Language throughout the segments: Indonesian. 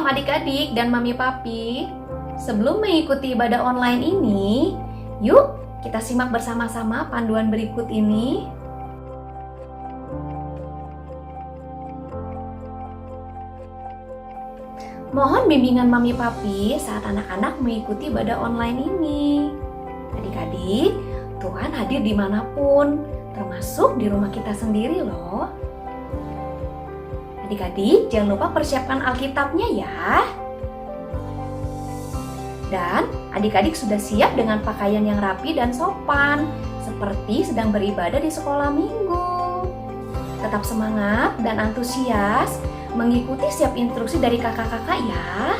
Shalom adik-adik dan mami papi. Sebelum mengikuti ibadah online ini, yuk kita simak bersama-sama panduan berikut ini. Mohon bimbingan mami papi saat anak-anak mengikuti ibadah online ini. Adik-adik, Tuhan hadir dimanapun, termasuk di rumah kita sendiri loh. Adik-adik, jangan lupa persiapkan Alkitabnya ya. Dan adik-adik sudah siap dengan pakaian yang rapi dan sopan, seperti sedang beribadah di sekolah minggu. Tetap semangat dan antusias mengikuti setiap instruksi dari kakak-kakak ya.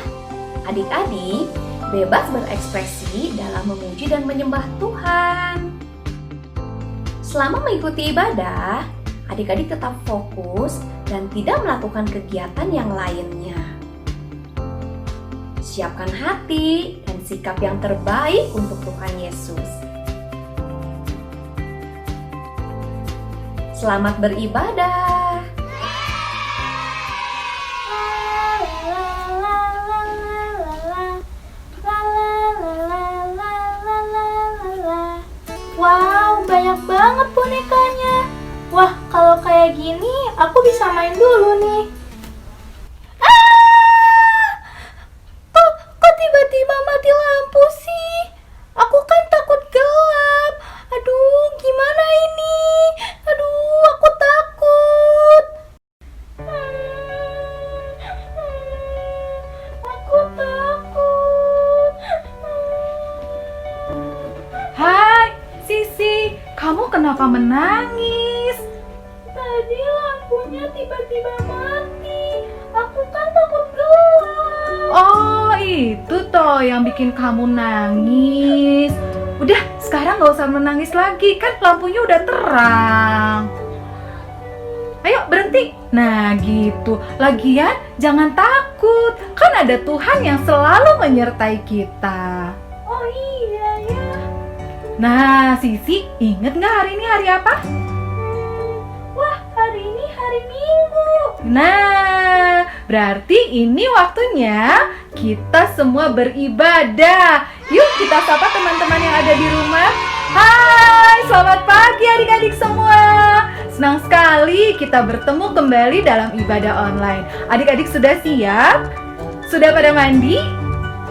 Adik-adik bebas berekspresi dalam memuji dan menyembah Tuhan. Selama mengikuti ibadah, adik-adik tetap fokus dan tidak melakukan kegiatan yang lainnya. Siapkan hati dan sikap yang terbaik untuk Tuhan Yesus. Selamat beribadah. Wow, banyak banget bonekanya. Wah, kalau kayak gini, aku bisa main dulu nih. Kok tiba-tiba mati lampu sih? Aku kan takut gelap. Aduh, gimana ini? Aduh, aku takut. Aku takut. Hai, Sisi, kamu kenapa menangis? Tadi lampunya tiba-tiba mati. Aku kan takut gelap. Oh, itu toh yang bikin kamu nangis. Udah, sekarang gak usah menangis lagi, kan lampunya udah terang. Ayo berhenti. Nah gitu, lagian jangan takut, kan ada Tuhan yang selalu menyertai kita. Oh iya ya. Nah, Sisi, inget gak hari ini hari apa? Wah, hari ini hari Minggu. Nah, berarti ini waktunya kita semua beribadah. Yuk kita sapa teman-teman yang ada di rumah. Hai, selamat pagi adik-adik semua. Senang sekali kita bertemu kembali dalam ibadah online. Adik-adik sudah siap? Sudah pada mandi?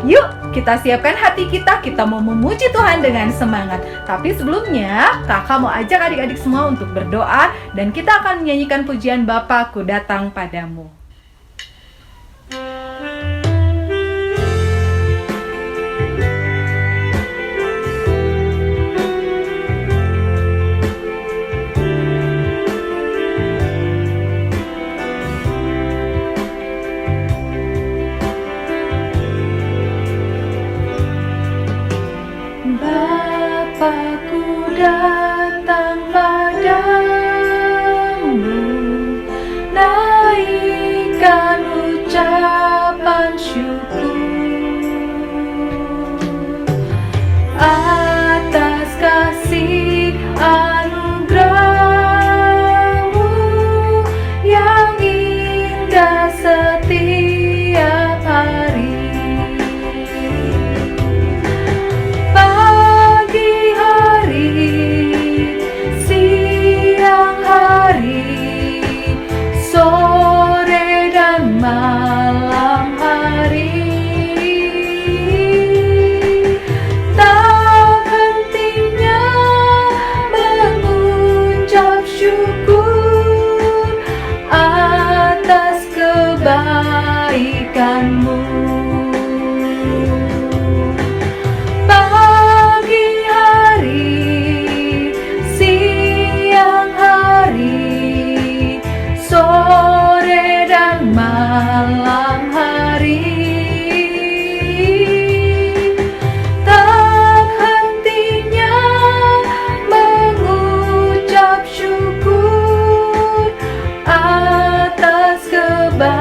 Yuk kita siapkan hati kita mau memuji Tuhan dengan semangat. Tapi sebelumnya, kakak mau ajak adik-adik semua untuk berdoa dan kita akan menyanyikan pujian Bapakku datang padamu. Bapakku datang padamu, naikkan ucapan syukur atas kasih anugerah-Mu yang indah setiap hari. Sore dan malam hari, tak hentinya mengucap syukur atas kebaikan-Mu. Pagi hari, siang hari, sore dan malam hari, tak hentinya mengucap syukur atas kebaikan-Mu.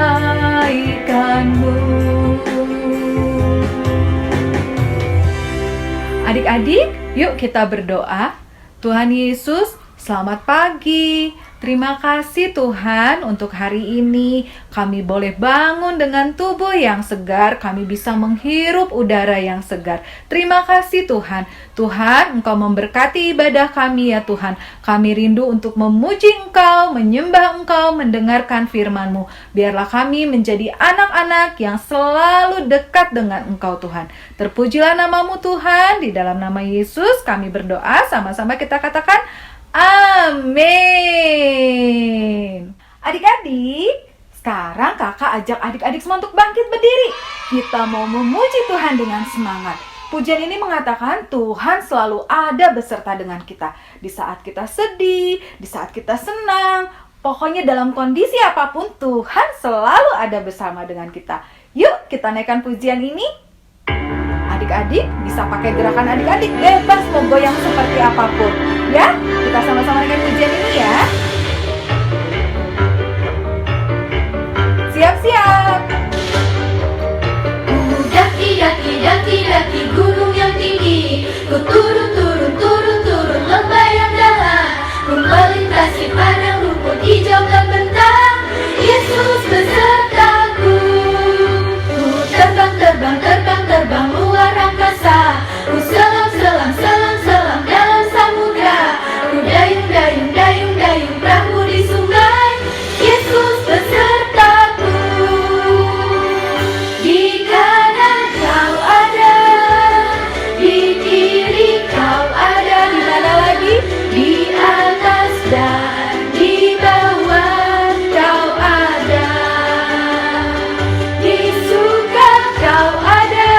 Adik-adik, yuk kita berdoa. Tuhan Yesus, selamat pagi. Terima kasih Tuhan untuk hari ini. Kami boleh bangun dengan tubuh yang segar, kami bisa menghirup udara yang segar. Terima kasih Tuhan. Tuhan, Engkau memberkati ibadah kami ya Tuhan. Kami rindu untuk memuji Engkau, menyembah Engkau, mendengarkan firman-Mu. Biarlah kami menjadi anak-anak yang selalu dekat dengan Engkau Tuhan. Terpujilah nama-Mu Tuhan. Di dalam nama Yesus kami berdoa, sama-sama kita katakan amin. Adik-adik, sekarang kakak ajak adik-adik semua untuk bangkit berdiri. Kita mau memuji Tuhan dengan semangat. Pujian ini mengatakan Tuhan selalu ada beserta dengan kita. Di saat kita sedih, di saat kita senang, pokoknya dalam kondisi apapun Tuhan selalu ada bersama dengan kita. Yuk kita naikkan pujian ini. Adik-adik bisa pakai gerakan adik-adik, bebas mau goyang seperti apapun. Ya, kita sama-sama naikkan pujian ini ya. Siap-siap. Daki gunung yang tinggi, ku turun lembah yang dalam, ku melintasi padang rumput hijau terbentang. Yesus besertaku, ku terbang luar angkasa, ku selam dalam samudra, ku dayung perahu di sungai. Yesus besertaku, di kanan kau ada, di kiri kau ada, di mana lagi? Di atas dan di bawah kau ada, di suka kau ada,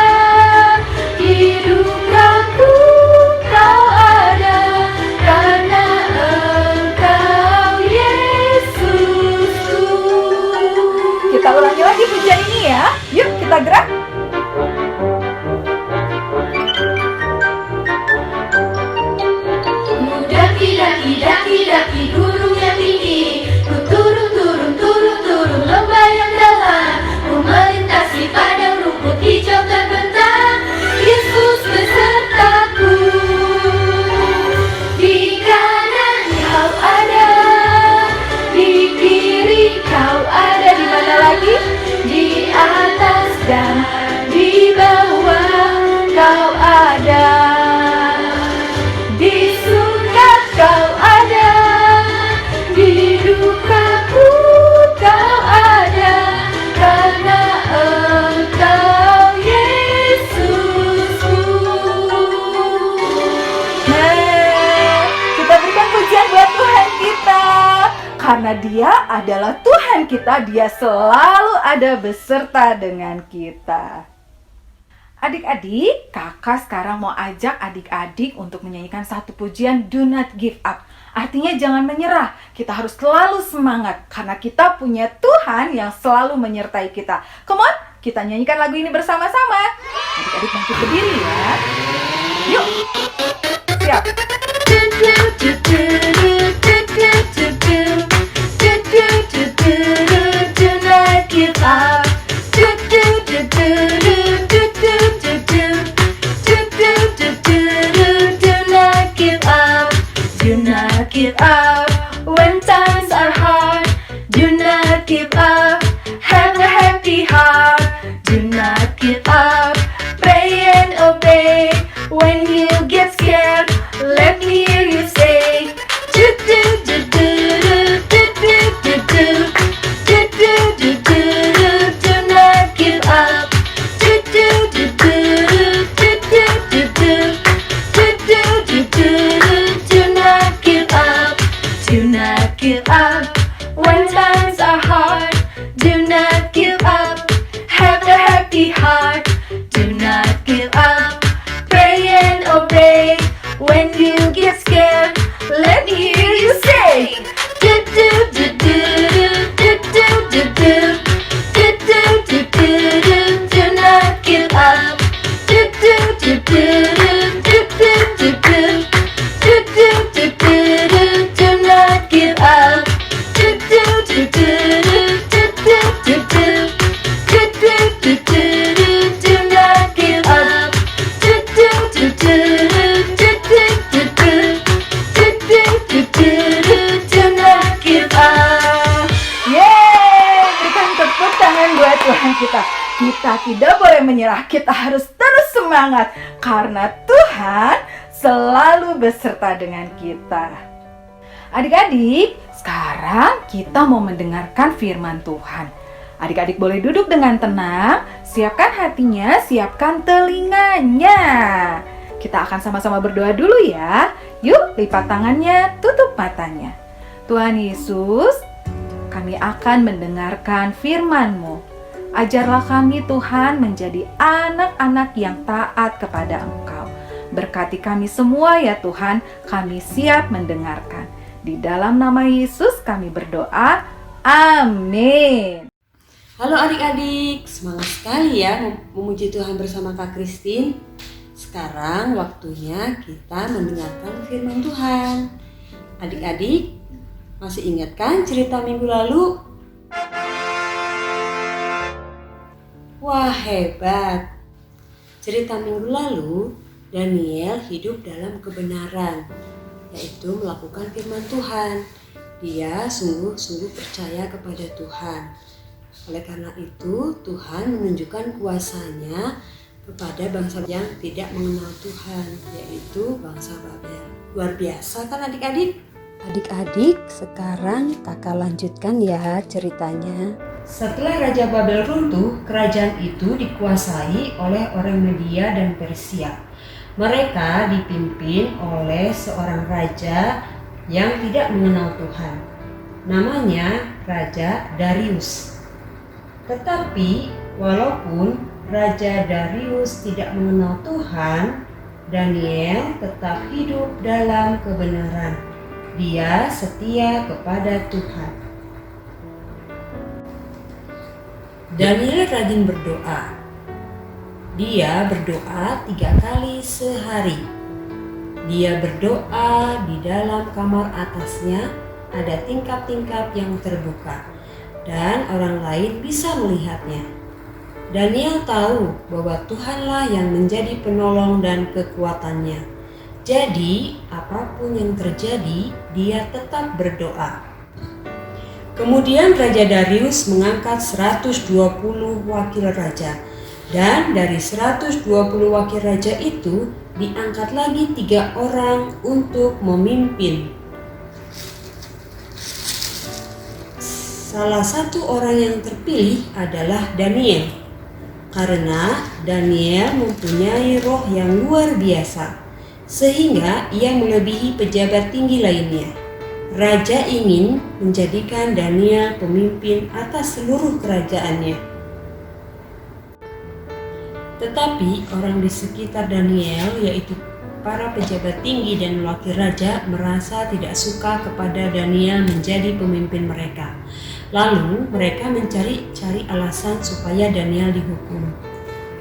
di dukaku kau ada, karena Engkau Yesusku. Kita ulangi lagi pujian ini ya. Yuk kita gerak. Daki gunung yang tinggi, ku turun lembah yang dalam, ku melintasi padang rumput hijau terbentang. Yesus besertaku, di kanan kau ada, di kiri kau ada, di mana lagi? Di atas dan di bawah kau ada, di suka kau ada, di dukaku kau ada, karena Engkau Yesusku. Kita berikan pujian buat Tuhan kita. Karena Dia adalah Tuhan kita, Dia selalu ada beserta dengan kita. Adik-adik, kakak sekarang mau ajak adik-adik untuk menyanyikan satu pujian Do Not Give Up. Artinya jangan menyerah, kita harus selalu semangat karena kita punya Tuhan yang selalu menyertai kita. Come on, kita nyanyikan lagu ini bersama-sama. Adik-adik bangkit berdiri ya. Yuk, siap. Do not give up. Do not give up when times are hard. Do not give up. Have a happy heart. Do not give up. Pray and obey. When you get scared, let me hear you say, do do do do do do do do do do do do. Do not give up. Do do do do do do do do do do do. Do not give up. Do not give up when times are hard. Do not give up. Have a happy heart. Do not give up. Pray and obey. When you menyerah, kita harus terus semangat karena Tuhan selalu beserta dengan kita. Adik-adik, sekarang kita mau mendengarkan firman Tuhan. Adik-adik boleh duduk dengan tenang, siapkan hatinya, siapkan telinganya. Kita akan sama-sama berdoa dulu ya. Yuk, lipat tangannya, tutup matanya. Tuhan Yesus, kami akan mendengarkan firman-Mu. Ajarlah kami Tuhan menjadi anak-anak yang taat kepada Engkau. Berkati kami semua ya Tuhan, kami siap mendengarkan. Di dalam nama Yesus kami berdoa, amin. Halo adik-adik, semangat sekali ya memuji Tuhan bersama Kak Christine. Sekarang waktunya kita mendengarkan firman Tuhan. Adik-adik, masih ingat kan cerita minggu lalu? Wah, hebat! Cerita minggu lalu, Daniel hidup dalam kebenaran, yaitu melakukan firman Tuhan. Dia sungguh-sungguh percaya kepada Tuhan. Oleh karena itu, Tuhan menunjukkan kuasa-Nya kepada bangsa yang tidak mengenal Tuhan, yaitu bangsa Babel. Luar biasa kan adik-adik? Adik-adik, sekarang kakak lanjutkan ya ceritanya. Setelah Raja Babel runtuh, kerajaan itu dikuasai oleh orang Media dan Persia. Mereka dipimpin oleh seorang raja yang tidak mengenal Tuhan. Namanya Raja Darius. Tetapi walaupun Raja Darius tidak mengenal Tuhan, Daniel tetap hidup dalam kebenaran. Dia setia kepada Tuhan. Daniel rajin berdoa. Dia berdoa 3 kali sehari. Dia berdoa di dalam kamar atasnya, ada tingkap-tingkap yang terbuka, dan orang lain bisa melihatnya. Daniel tahu bahwa Tuhanlah yang menjadi penolong dan kekuatannya. Jadi, apapun yang terjadi, dia tetap berdoa. Kemudian Raja Darius mengangkat 120 wakil raja, dan dari 120 wakil raja itu diangkat lagi 3 orang untuk memimpin. Salah satu orang yang terpilih adalah Daniel, karena Daniel mempunyai roh yang luar biasa, sehingga ia melebihi pejabat tinggi lainnya. Raja ingin menjadikan Daniel pemimpin atas seluruh kerajaannya. Tetapi orang di sekitar Daniel, yaitu para pejabat tinggi dan wakil raja, merasa tidak suka kepada Daniel menjadi pemimpin mereka. Lalu mereka mencari alasan supaya Daniel dihukum.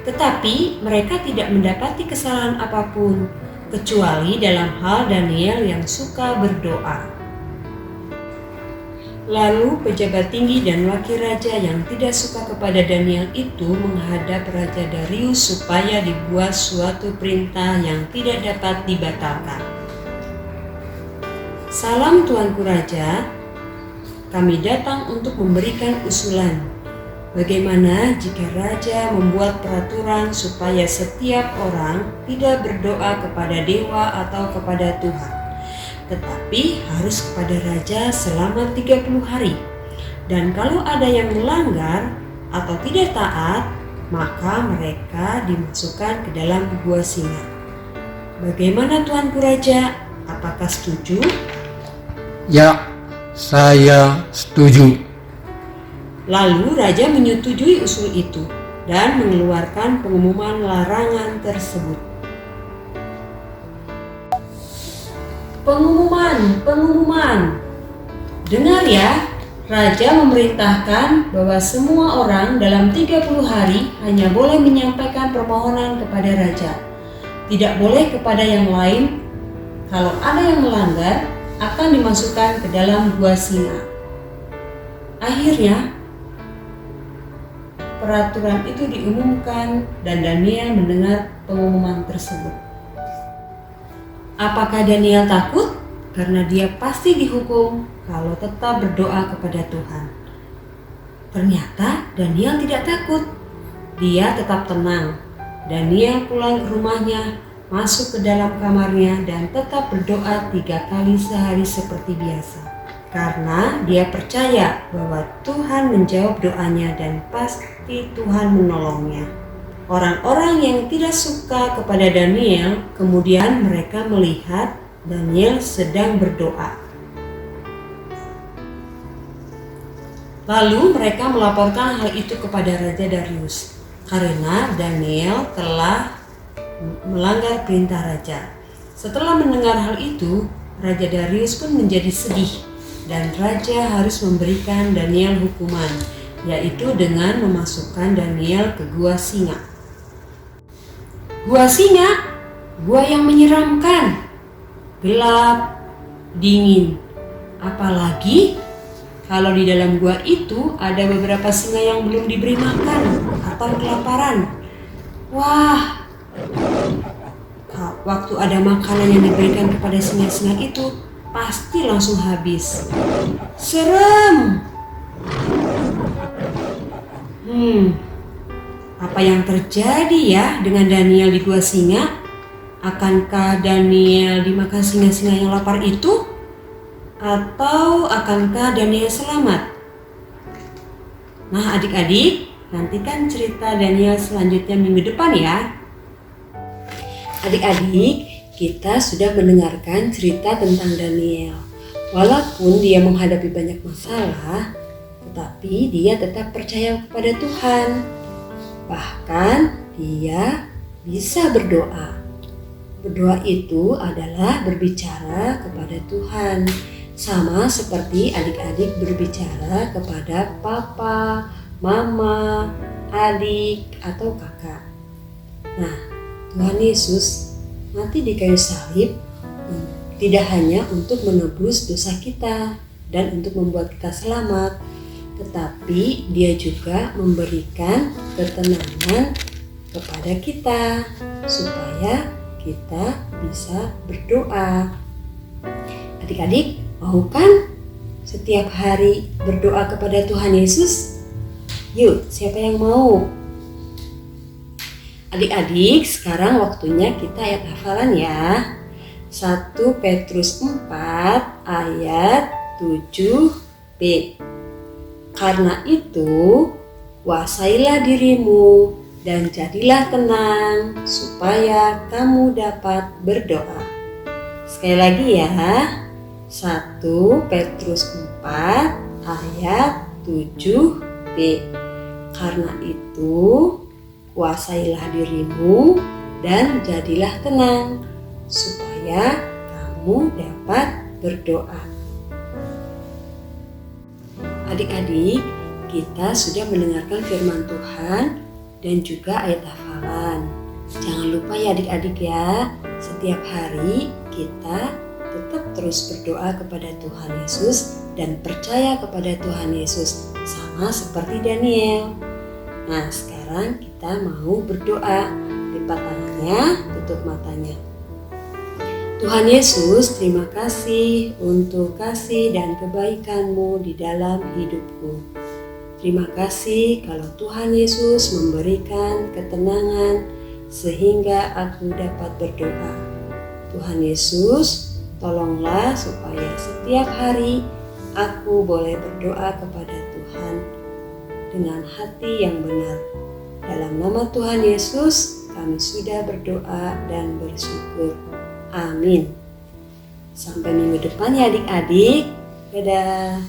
Tetapi mereka tidak mendapati kesalahan apapun, kecuali dalam hal Daniel yang suka berdoa. Lalu pejabat tinggi dan wakil raja yang tidak suka kepada Daniel itu menghadap Raja Darius supaya dibuat suatu perintah yang tidak dapat dibatalkan. Salam Tuanku Raja, kami datang untuk memberikan usulan. Bagaimana jika Raja membuat peraturan supaya setiap orang tidak berdoa kepada dewa atau kepada Tuhan, tetapi harus kepada Raja selama 30 hari. Dan kalau ada yang melanggar atau tidak taat, maka mereka dimasukkan ke dalam gua singa. Bagaimana Tuanku Raja? Apakah setuju? Ya, saya setuju. Lalu Raja menyetujui usul itu dan mengeluarkan pengumuman larangan tersebut. Pengumuman. Dengar ya, Raja memerintahkan bahwa semua orang dalam 30 hari hanya boleh menyampaikan permohonan kepada Raja. Tidak boleh kepada yang lain. Kalau ada yang melanggar, akan dimasukkan ke dalam gua singa. Akhirnya, peraturan itu diumumkan dan Daniel mendengar pengumuman tersebut. Apakah Daniel takut? Karena dia pasti dihukum kalau tetap berdoa kepada Tuhan. Ternyata Daniel tidak takut. dia tetap tenang. Daniel pulang ke rumahnya, masuk ke dalam kamarnya dan tetap berdoa 3 kali sehari seperti biasa. Karena dia percaya bahwa Tuhan menjawab doanya dan pasti Tuhan menolongnya. Orang-orang yang tidak suka kepada Daniel, kemudian mereka melihat Daniel sedang berdoa. Lalu mereka melaporkan hal itu kepada Raja Darius, karena Daniel telah melanggar perintah raja. Setelah mendengar hal itu, Raja Darius pun menjadi sedih dan raja harus memberikan Daniel hukuman, yaitu dengan memasukkan Daniel ke gua singa. Gua singa, gua yang menyeramkan, gelap, dingin. Apalagi kalau di dalam gua itu ada beberapa singa yang belum diberi makan atau kelaparan. Wah, waktu ada makanan yang diberikan kepada singa-singa itu, pasti langsung habis. Serem. Apa yang terjadi ya dengan Daniel di gua singa? Akankah Daniel dimakan singa-singa yang lapar itu? Atau akankah Daniel selamat? Nah adik-adik, nantikan cerita Daniel selanjutnya minggu depan ya. Adik-adik, kita sudah mendengarkan cerita tentang Daniel. Walaupun dia menghadapi banyak masalah, tetapi dia tetap percaya kepada Tuhan. Bahkan dia bisa berdoa. Berdoa itu adalah berbicara kepada Tuhan. Sama seperti adik-adik berbicara kepada papa, mama, adik, atau kakak. Nah, Tuhan Yesus mati di kayu salib tidak hanya untuk menebus dosa kita dan untuk membuat kita selamat, tetapi Dia juga memberikan ketenangan kepada kita supaya kita bisa berdoa. Adik-adik, mau kan setiap hari berdoa kepada Tuhan Yesus? Yuk, siapa yang mau? Adik-adik, sekarang waktunya kita ayat hafalan ya. 1 Petrus 4 ayat 7b. Karena itu, kuasailah dirimu dan jadilah tenang supaya kamu dapat berdoa. Sekali lagi ya. 1 Petrus 4 ayat 7b. Karena itu, kuasailah dirimu dan jadilah tenang supaya kamu dapat berdoa. Adik-adik, kita sudah mendengarkan firman Tuhan dan juga ayat hafalan. Jangan lupa ya adik-adik ya, setiap hari kita tetap terus berdoa kepada Tuhan Yesus dan percaya kepada Tuhan Yesus, sama seperti Daniel. Nah, sekarang kita mau berdoa. Lipat tangannya, tutup matanya. Tuhan Yesus, terima kasih untuk kasih dan kebaikan-Mu di dalam hidupku. Terima kasih kalau Tuhan Yesus memberikan ketenangan sehingga aku dapat berdoa. Tuhan Yesus, tolonglah supaya setiap hari aku boleh berdoa kepada Tuhan dengan hati yang benar. Dalam nama Tuhan Yesus, kami sudah berdoa dan bersyukur. Amin. Sampai minggu depan ya adik-adik. Dadah.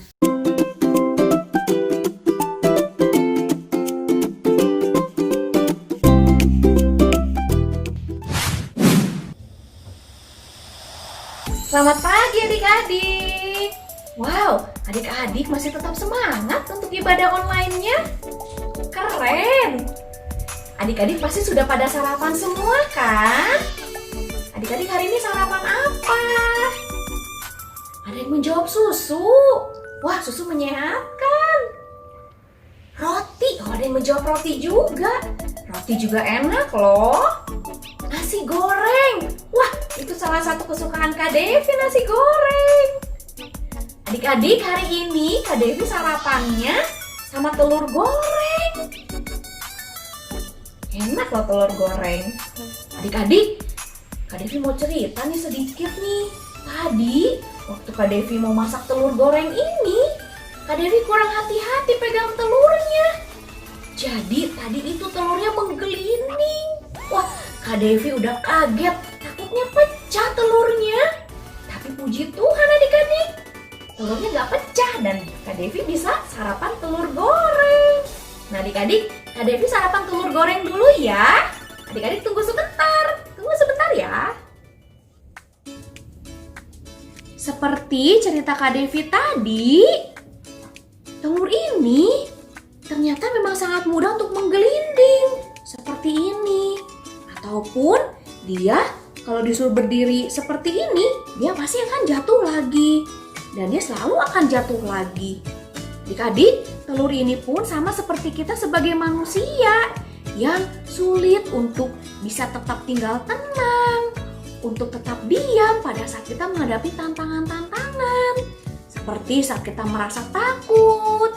Selamat pagi adik-adik. Wow, adik-adik masih tetap semangat untuk ibadah online-nya. Keren. Adik-adik pasti sudah pada sarapan semua kan? Adik-adik hari ini sarapan apa? Ada yang menjawab susu. Wah, susu menyehatkan. Roti, ada yang menjawab roti juga. Roti juga enak loh. Nasi goreng. Wah, itu salah satu kesukaan Kak Devi, nasi goreng. Adik-adik, hari ini Kak Devi sarapannya sama telur goreng. Enak loh telur goreng. Adik-adik, Kak Devi mau cerita nih sedikit nih. Tadi waktu Kak Devi mau masak telur goreng ini, Kak Devi kurang hati-hati pegang telurnya. Jadi tadi itu telurnya menggelinding. Wah, Kak Devi udah kaget, takutnya pecah telurnya. Tapi puji Tuhan adik-adik, telurnya gak pecah dan Kak Devi bisa sarapan telur goreng. Nah adik-adik, Kak Devi sarapan telur goreng dulu ya. Adik-adik tunggu sebentar ya. Seperti cerita Kak Devi tadi, telur ini ternyata memang sangat mudah untuk menggelinding seperti ini. Ataupun dia kalau disuruh berdiri seperti ini, dia pasti akan jatuh lagi. Dan dia selalu akan jatuh lagi. Adik-adik, telur ini pun sama seperti kita sebagai manusia yang sulit untuk bisa tetap tinggal tenang, untuk tetap diam pada saat kita menghadapi tantangan-tantangan. Seperti saat kita merasa takut,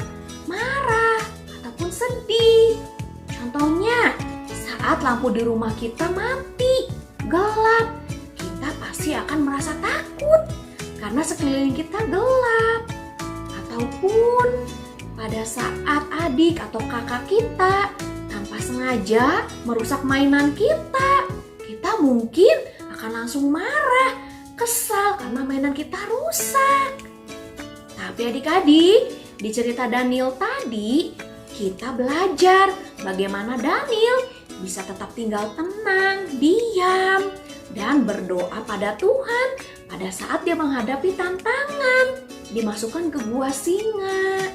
marah, ataupun sedih. Contohnya, saat lampu di rumah kita mati, gelap, kita pasti akan merasa takut karena sekeliling kita gelap. Ataupun pada saat adik atau kakak kita tanpa sengaja merusak mainan kita, kita mungkin akan langsung marah, kesal karena mainan kita rusak. Tapi adik-adik, di cerita Daniel tadi, kita belajar bagaimana Daniel bisa tetap tinggal tenang, diam, dan berdoa pada Tuhan pada saat dia menghadapi tantangan, dimasukkan ke gua singa.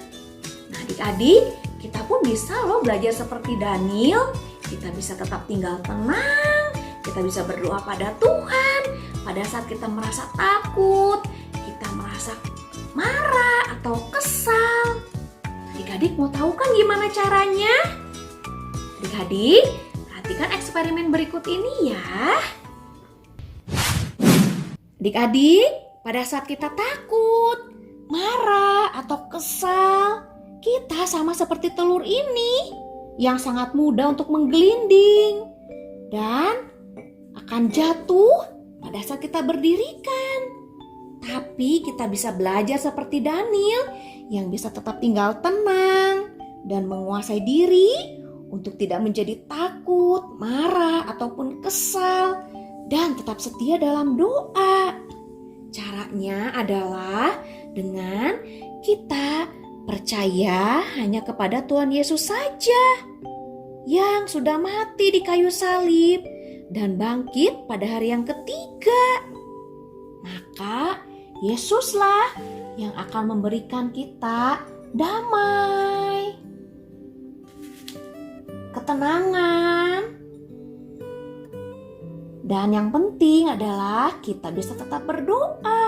Nah adik-adik, kita pun bisa loh belajar seperti Daniel. Kita bisa tetap tinggal tenang, kita bisa berdoa pada Tuhan pada saat kita merasa takut, kita merasa marah atau kesal. Adik-adik mau tahu kan gimana caranya? Adik-adik, perhatikan eksperimen berikut ini ya. Adik-adik, pada saat kita takut, marah, atau kesal, kita sama seperti telur ini yang sangat mudah untuk menggelinding dan akan jatuh pada saat kita berdirikan. Tapi kita bisa belajar seperti Daniel yang bisa tetap tinggal tenang dan menguasai diri untuk tidak menjadi takut, marah, ataupun kesal, dan tetap setia dalam doa. Caranya adalah dengan kita percaya hanya kepada Tuhan Yesus saja yang sudah mati di kayu salib dan bangkit pada hari yang ketiga. Maka Yesuslah yang akan memberikan kita damai, ketenangan. Dan yang penting adalah kita bisa tetap berdoa.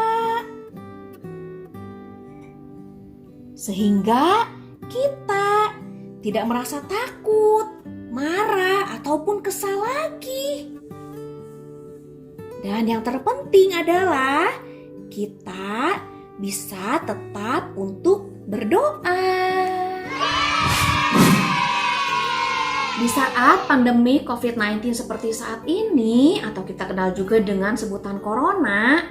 Sehingga kita tidak merasa takut, marah, ataupun kesal lagi. Dan yang terpenting adalah kita bisa tetap untuk berdoa. Di saat pandemi COVID-19 seperti saat ini, atau kita kenal juga dengan sebutan corona,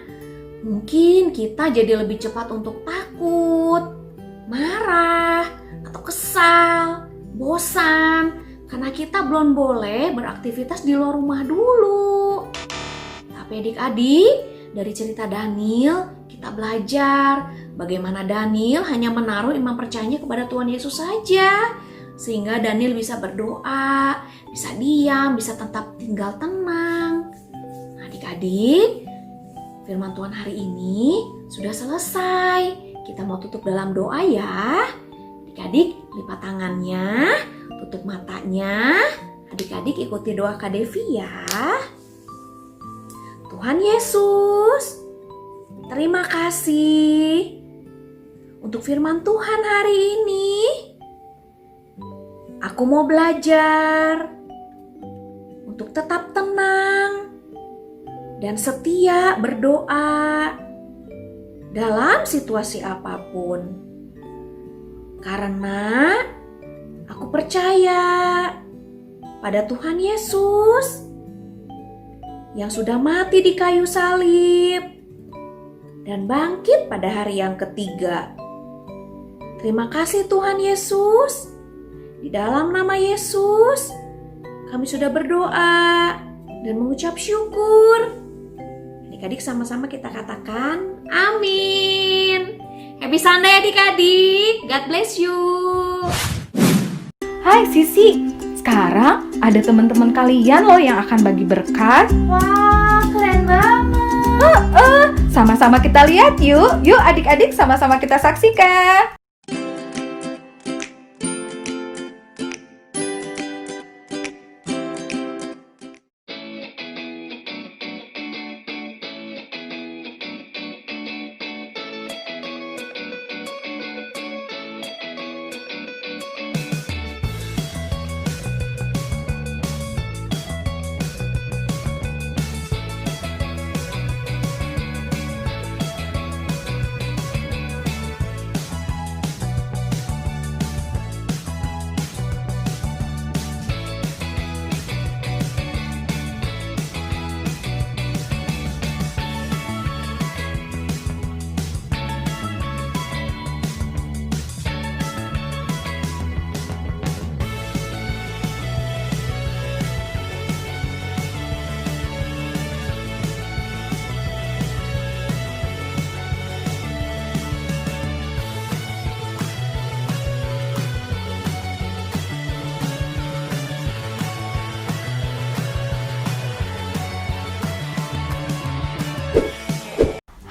mungkin kita jadi lebih cepat untuk takut, marah, atau kesal, bosan, karena kita belum boleh beraktivitas di luar rumah dulu. Tapi adik-adik, dari cerita Daniel, kita belajar bagaimana Daniel hanya menaruh iman percayanya kepada Tuhan Yesus saja. Sehingga Daniel bisa berdoa, bisa diam, bisa tetap tinggal tenang. Nah, adik-adik, firman Tuhan hari ini sudah selesai. Kita mau tutup dalam doa ya. Adik-adik, lipat tangannya, tutup matanya. Adik-adik ikuti doa Kak Devi ya. Tuhan Yesus, terima kasih untuk firman Tuhan hari ini. Aku mau belajar untuk tetap tenang dan setia berdoa dalam situasi apapun. Karena aku percaya pada Tuhan Yesus yang sudah mati di kayu salib dan bangkit pada hari yang ketiga. Terima kasih Tuhan Yesus. Di dalam nama Yesus, kami sudah berdoa dan mengucap syukur. Adik-adik sama-sama kita katakan, amin. Happy Sunday adik-adik. God bless you. Hai Sisi, sekarang ada teman-teman kalian loh yang akan bagi berkat. Wah, keren banget. Sama-sama kita lihat yuk. Yuk adik-adik sama-sama kita saksikan.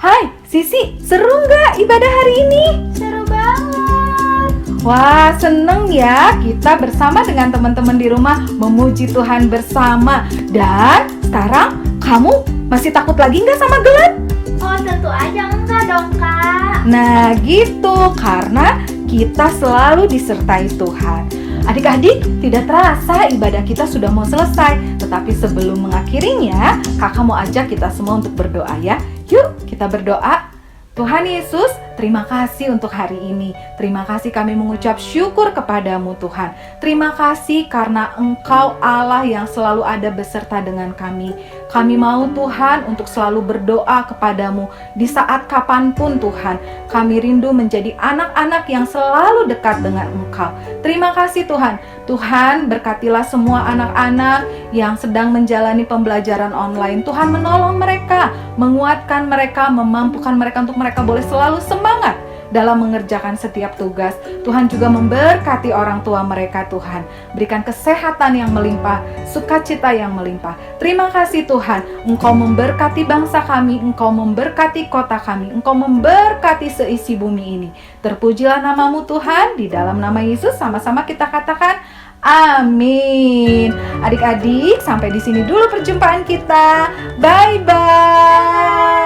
Hai Sisi, seru nggak ibadah hari ini? Seru banget. Wah, seneng ya kita bersama dengan teman-teman di rumah memuji Tuhan bersama. Dan sekarang kamu masih takut lagi nggak sama gelap? Oh, tentu aja enggak dong, Kak. Nah gitu, karena kita selalu disertai Tuhan. Adik-adik, tidak terasa ibadah kita sudah mau selesai. Tetapi sebelum mengakhirinya, kakak mau ajak kita semua untuk berdoa ya. Yuk kita berdoa. Tuhan Yesus, terima kasih untuk hari ini. Terima kasih kami mengucap syukur kepadamu Tuhan. Terima kasih karena Engkau Allah yang selalu ada beserta dengan kami. Kami mau Tuhan untuk selalu berdoa kepadamu di saat kapanpun Tuhan. Kami rindu menjadi anak-anak yang selalu dekat dengan Engkau. Terima kasih Tuhan. Tuhan berkatilah semua anak-anak yang sedang menjalani pembelajaran online. Tuhan menolong mereka, menguatkan mereka, memampukan mereka untuk mereka boleh selalu semangat dalam mengerjakan setiap tugas. Tuhan juga memberkati orang tua mereka Tuhan. Berikan kesehatan yang melimpah, sukacita yang melimpah. Terima kasih Tuhan, Engkau memberkati bangsa kami, Engkau memberkati kota kami, Engkau memberkati seisi bumi ini. Terpujilah namamu Tuhan, di dalam nama Yesus sama-sama kita katakan amin. Adik-adik, sampai di sini dulu perjumpaan kita. Bye-bye.